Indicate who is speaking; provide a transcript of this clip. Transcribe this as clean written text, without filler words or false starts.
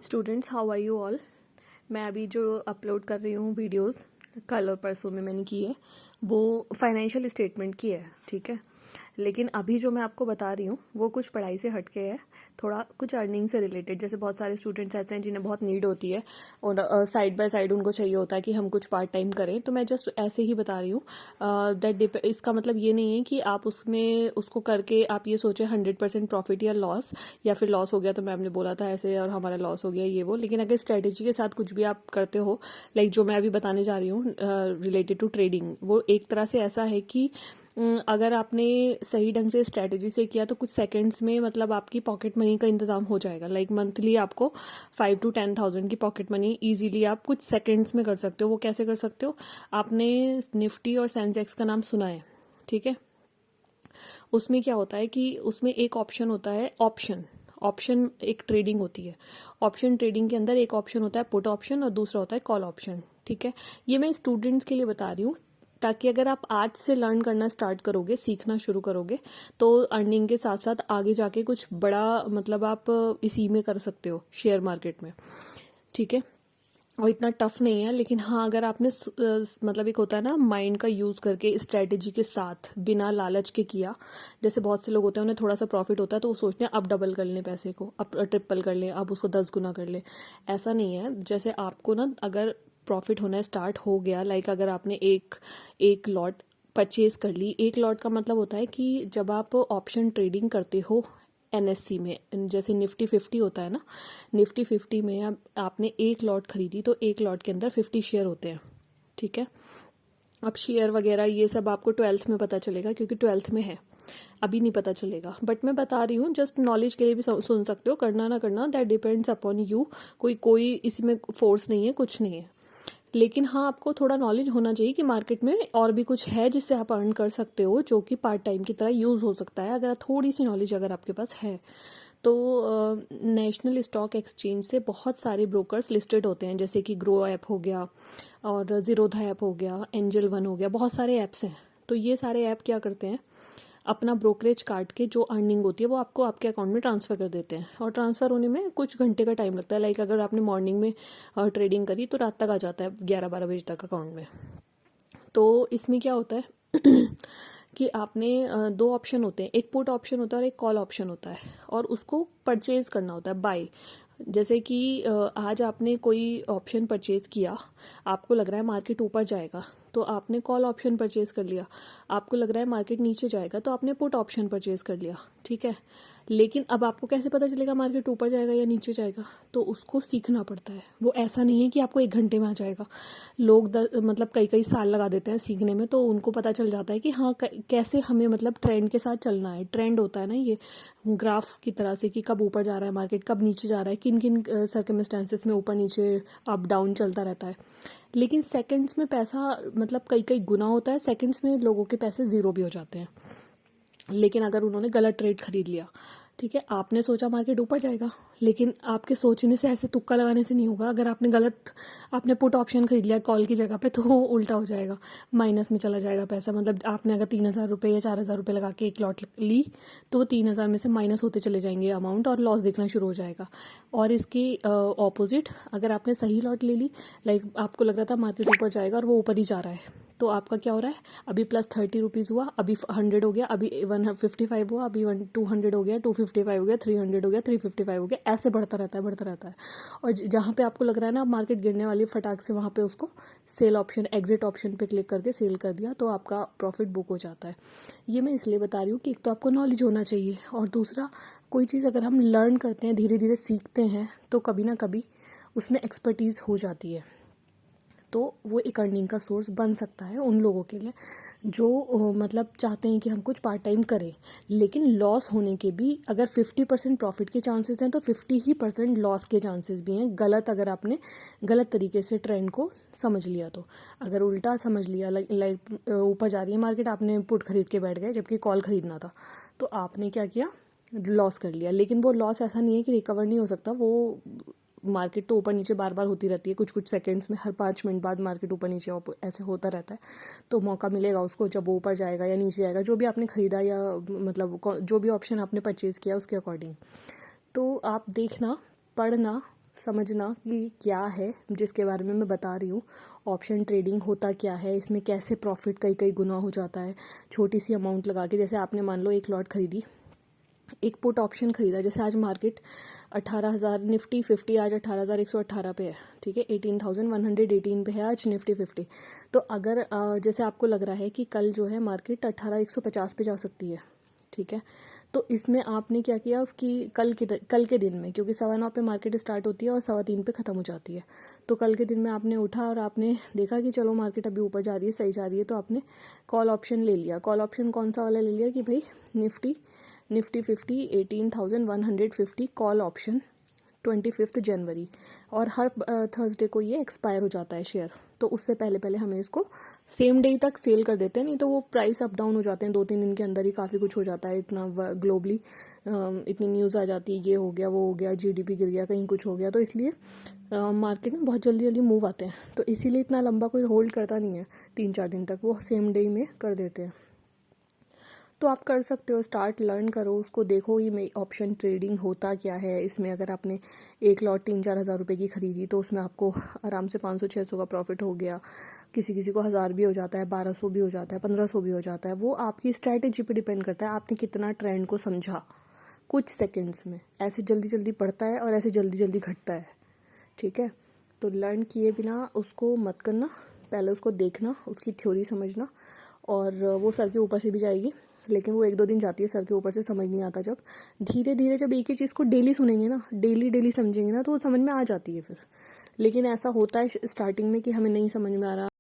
Speaker 1: Students, how are you all. मैं अभी जो अपलोड कर रही हूँ वीडियोस, कल और परसों में मैंने की है, वो फाइनेंशियल स्टेटमेंट की है, ठीक है। लेकिन अभी जो मैं आपको बता रही हूँ वो कुछ पढ़ाई से हट के है, थोड़ा कुछ अर्निंग से रिलेटेड। जैसे बहुत सारे स्टूडेंट्स ऐसे हैं जिन्हें बहुत नीड होती है और साइड बाय साइड उनको चाहिए होता है कि हम कुछ पार्ट टाइम करें, तो मैं जस्ट ऐसे ही बता रही हूँ। दैट इसका मतलब ये नहीं है कि आप उसमें उसको करके आप ये सोचें 100% प्रॉफिट या लॉस, या फिर लॉस हो गया तो मैम ने बोला था ऐसे और हमारा लॉस हो गया ये वो। लेकिन अगर स्ट्रेटेजी के साथ कुछ भी आप करते हो, लाइक जो मैं अभी बताने जा रही हूँ रिलेटेड टू ट्रेडिंग, वो एक तरह से ऐसा है कि अगर आपने सही ढंग से स्ट्रैटेजी से किया तो कुछ सेकंड्स में मतलब आपकी पॉकेट मनी का इंतजाम हो जाएगा। लाइक मंथली आपको 5 to 10,000 की पॉकेट मनी इजीली आप कुछ सेकंड्स में कर सकते हो। वो कैसे कर सकते हो? आपने निफ्टी और सेंसेक्स का नाम सुना है, ठीक है। उसमें क्या होता है कि उसमें एक ऑप्शन होता है ऑप्शन एक ट्रेडिंग होती है। ऑप्शन ट्रेडिंग के अंदर एक ऑप्शन होता है पुट ऑप्शन और दूसरा होता है कॉल ऑप्शन, ठीक है। ये मैं स्टूडेंट्स के लिए बता रही हूँ ताकि अगर आप आज से लर्न करना स्टार्ट करोगे, सीखना शुरू करोगे, तो अर्निंग के साथ साथ आगे जाके कुछ बड़ा मतलब आप इसी में कर सकते हो, शेयर मार्केट में, ठीक है। और इतना टफ नहीं है, लेकिन हाँ अगर आपने मतलब एक होता है ना माइंड का यूज़ करके स्ट्रेटेजी के साथ बिना लालच के किया। जैसे बहुत से लोग होते हैं उन्हें थोड़ा सा प्रॉफिट होता है तो वो सोचते हैं अब डबल कर लें पैसे को, अब ट्रिपल कर लें, अब उसको 10 गुना कर लें। ऐसा नहीं है। जैसे आपको ना अगर प्रॉफिट होना स्टार्ट हो गया, लाइक अगर आपने एक लॉट परचेज कर ली। एक लॉट का मतलब होता है कि जब आप ऑप्शन ट्रेडिंग करते हो एनएससी में, जैसे निफ्टी 50 होता है ना, निफ्टी 50 में अब आपने एक लॉट खरीदी तो एक लॉट के अंदर 50 शेयर होते हैं, ठीक है। अब शेयर वगैरह ये सब आपको 12th में पता चलेगा, क्योंकि 12th में है, अभी नहीं पता चलेगा। बट मैं बता रही हूँ, जस्ट नॉलेज के लिए भी सुन सकते हो, करना ना करना दैट डिपेंड्स अपॉन यू। कोई इसी में फोर्स नहीं है, कुछ नहीं है। लेकिन हाँ आपको थोड़ा नॉलेज होना चाहिए कि मार्केट में और भी कुछ है जिससे आप अर्न कर सकते हो, जो कि पार्ट टाइम की तरह यूज़ हो सकता है अगर थोड़ी सी नॉलेज अगर आपके पास है तो। नेशनल स्टॉक एक्सचेंज से बहुत सारे ब्रोकर्स लिस्टेड होते हैं, जैसे कि ग्रो ऐप हो गया और जीरोधा ऐप हो गया, एंजल वन हो गया, बहुत सारे ऐप्स हैं। तो ये सारे ऐप क्या करते हैं, अपना ब्रोकरेज काट के जो अर्निंग होती है वो आपको आपके अकाउंट में ट्रांसफ़र कर देते हैं। और ट्रांसफ़र होने में कुछ घंटे का टाइम लगता है। लाइक अगर आपने मॉर्निंग में ट्रेडिंग करी तो रात तक आ जाता है, 11-12 बजे तक अकाउंट में। तो इसमें क्या होता है कि आपने दो ऑप्शन होते हैं, एक पुट ऑप्शन होता है और एक कॉल ऑप्शन होता है, और उसको परचेज करना होता है, बाय। जैसे कि आज आपने कोई ऑप्शन परचेज किया, आपको लग रहा है मार्केट ऊपर जाएगा तो आपने कॉल ऑप्शन परचेज कर लिया। आपको लग रहा है मार्केट नीचे जाएगा तो आपने पुट ऑप्शन परचेज कर लिया, ठीक है। लेकिन अब आपको कैसे पता चलेगा मार्केट ऊपर जाएगा या नीचे जाएगा? तो उसको सीखना पड़ता है। वो ऐसा नहीं है कि आपको 1 घंटे में आ जाएगा। लोग मतलब कई कई साल लगा देते हैं सीखने में, तो उनको पता चल जाता है कि हाँ कैसे हमें मतलब ट्रेंड के साथ चलना है। ट्रेंड होता है ना ये ग्राफ की तरह से, कि कब ऊपर जा रहा है मार्केट, कब नीचे जा रहा है, किन किन सर्कमस्टेंसेस में ऊपर नीचे अप डाउन चलता रहता है। लेकिन सेकंड्स में पैसा मतलब कई कई गुना होता है, सेकंड्स में लोगों के पैसे ज़ीरो भी हो जाते हैं। लेकिन अगर उन्होंने गलत ट्रेड खरीद लिया, ठीक है, आपने सोचा मार्केट ऊपर जाएगा, लेकिन आपके सोचने से, ऐसे तुक्का लगाने से नहीं होगा। अगर आपने पुट ऑप्शन खरीद लिया कॉल की जगह पे, तो वो उल्टा हो जाएगा, माइनस में चला जाएगा पैसा। मतलब आपने अगर 3,000 रुपये या 4,000 रुपये लगा के एक लॉट ली, तो वो 3,000 में से माइनस होते चले जाएंगे अमाउंट, और लॉस दिखना शुरू हो जाएगा। और इसके ऑपोजिट, अगर आपने सही लॉट ले ली, लाइक आपको लग रहा था मार्केट ऊपर जाएगा और वो ऊपर ही जा रहा है, तो आपका क्या हो रहा है, अभी प्लस 30 रुपीज़ हुआ, अभी 100 हो गया, अभी 155 हुआ, अभी 200 हो गया, 255 हो गया, 300 हो गया, 355 हो गया, ऐसे बढ़ता रहता है, बढ़ता रहता है। और जहाँ पे आपको लग रहा है ना मार्केट गिरने वाली, फटाक से वहाँ पे उसको सेल ऑप्शन, एग्जिट ऑप्शन पे क्लिक करके सेल कर दिया, तो आपका प्रॉफिट बुक हो जाता है। ये मैं इसलिए बता रही हूँ कि एक तो आपको नॉलेज होना चाहिए, और दूसरा कोई चीज़ अगर हम लर्न करते हैं, धीरे धीरे सीखते हैं, तो कभी ना कभी उसमें एक्सपर्टीज़ हो जाती है। तो वो एक अर्निंग का सोर्स बन सकता है उन लोगों के लिए जो मतलब चाहते हैं कि हम कुछ पार्ट टाइम करें। लेकिन लॉस होने के भी, अगर 50% प्रॉफिट के चांसेस हैं तो 50% लॉस के चांसेस भी हैं, अगर आपने गलत तरीके से ट्रेंड को समझ लिया तो। अगर उल्टा समझ लिया, लाइक ऊपर जा रही है मार्केट, आपने पुट खरीद के बैठ गए जबकि कॉल खरीदना था, तो आपने क्या किया, लॉस कर लिया। लेकिन वो लॉस ऐसा नहीं है कि रिकवर नहीं हो सकता, वो मार्केट तो ऊपर नीचे बार बार होती रहती है, कुछ कुछ सेकंड्स में, हर 5 मिनट बाद मार्केट ऊपर नीचे ऐसे होता रहता है। तो मौका मिलेगा उसको जब वो ऊपर जाएगा या नीचे जाएगा, जो भी आपने खरीदा या मतलब जो भी ऑप्शन आपने परचेज़ किया उसके अकॉर्डिंग। तो आप देखना, पढ़ना, समझना कि क्या है जिसके बारे में मैं बता रही हूँ। ऑप्शन ट्रेडिंग होता क्या है, इसमें कैसे प्रॉफिट कई कई गुना हो जाता है छोटी सी अमाउंट लगा के। जैसे आपने मान लो एक लॉट खरीदी, एक पुट ऑप्शन खरीदा, जैसे आज मार्केट 18,000 निफ्टी 50 आज 18,118 पे है, ठीक है, 18,118 पे है आज निफ्टी 50। तो अगर जैसे आपको लग रहा है कि कल जो है मार्केट 18,150 पे जा सकती है, ठीक है, तो इसमें आपने क्या किया कि कल के दिन में, क्योंकि 9:15 पे मार्केट स्टार्ट होती है और 3:15 पे ख़त्म हो जाती है, तो कल के दिन में आपने उठा और आपने देखा कि चलो मार्केट अभी ऊपर जा रही है, सही जा रही है, तो आपने कॉल ऑप्शन ले लिया। कॉल ऑप्शन कौन सा वाला ले लिया कि भाई निफ्टी 50 18,150 कॉल ऑप्शन 25 जनवरी, और हर थर्सडे को ये एक्सपायर हो जाता है शेयर। तो उससे पहले पहले हमें इसको सेम डे तक सेल कर देते हैं, नहीं तो वो प्राइस अप डाउन हो जाते हैं 2-3 दिन के अंदर ही, काफ़ी कुछ हो जाता है, इतना ग्लोबली इतनी न्यूज़ आ जाती है, ये हो गया वो हो गया, जीडीपी गिर गया, कहीं कुछ हो गया, तो इसलिए मार्केट में बहुत जल्दी जल्दी मूव आते हैं। तो इसीलिए इतना लंबा कोई होल्ड करता नहीं है 3-4 दिन तक, वो सेम डे में कर देते हैं। तो आप कर सकते हो, स्टार्ट लर्न करो, उसको देखो ये ऑप्शन ट्रेडिंग होता क्या है। इसमें अगर आपने एक लॉट 3-4 हज़ार रुपये की खरीदी तो उसमें आपको आराम से 500-600 का प्रॉफिट हो गया। किसी किसी को 1000 भी हो जाता है, 1200 भी हो जाता है, 1500 भी हो जाता है। वो आपकी स्ट्रैटेजी पे डिपेंड करता है, आपने कितना ट्रेंड को समझा। कुछ सेकेंड्स में ऐसे जल्दी जल्दी बढ़ता है और ऐसे जल्दी जल्दी घटता है, ठीक है। तो लर्न किए बिना उसको मत करना, पहले उसको देखना, उसकी थ्योरी समझना, और वो सर के ऊपर से भी जाएगी, लेकिन वो 1-2 दिन जाती है, सर के ऊपर से समझ नहीं आता। जब धीरे धीरे जब एक ही चीज़ को डेली सुनेंगे ना, डेली डेली समझेंगे ना, तो वो समझ में आ जाती है फिर। लेकिन ऐसा होता है स्टार्टिंग में कि हमें नहीं समझ में आ रहा,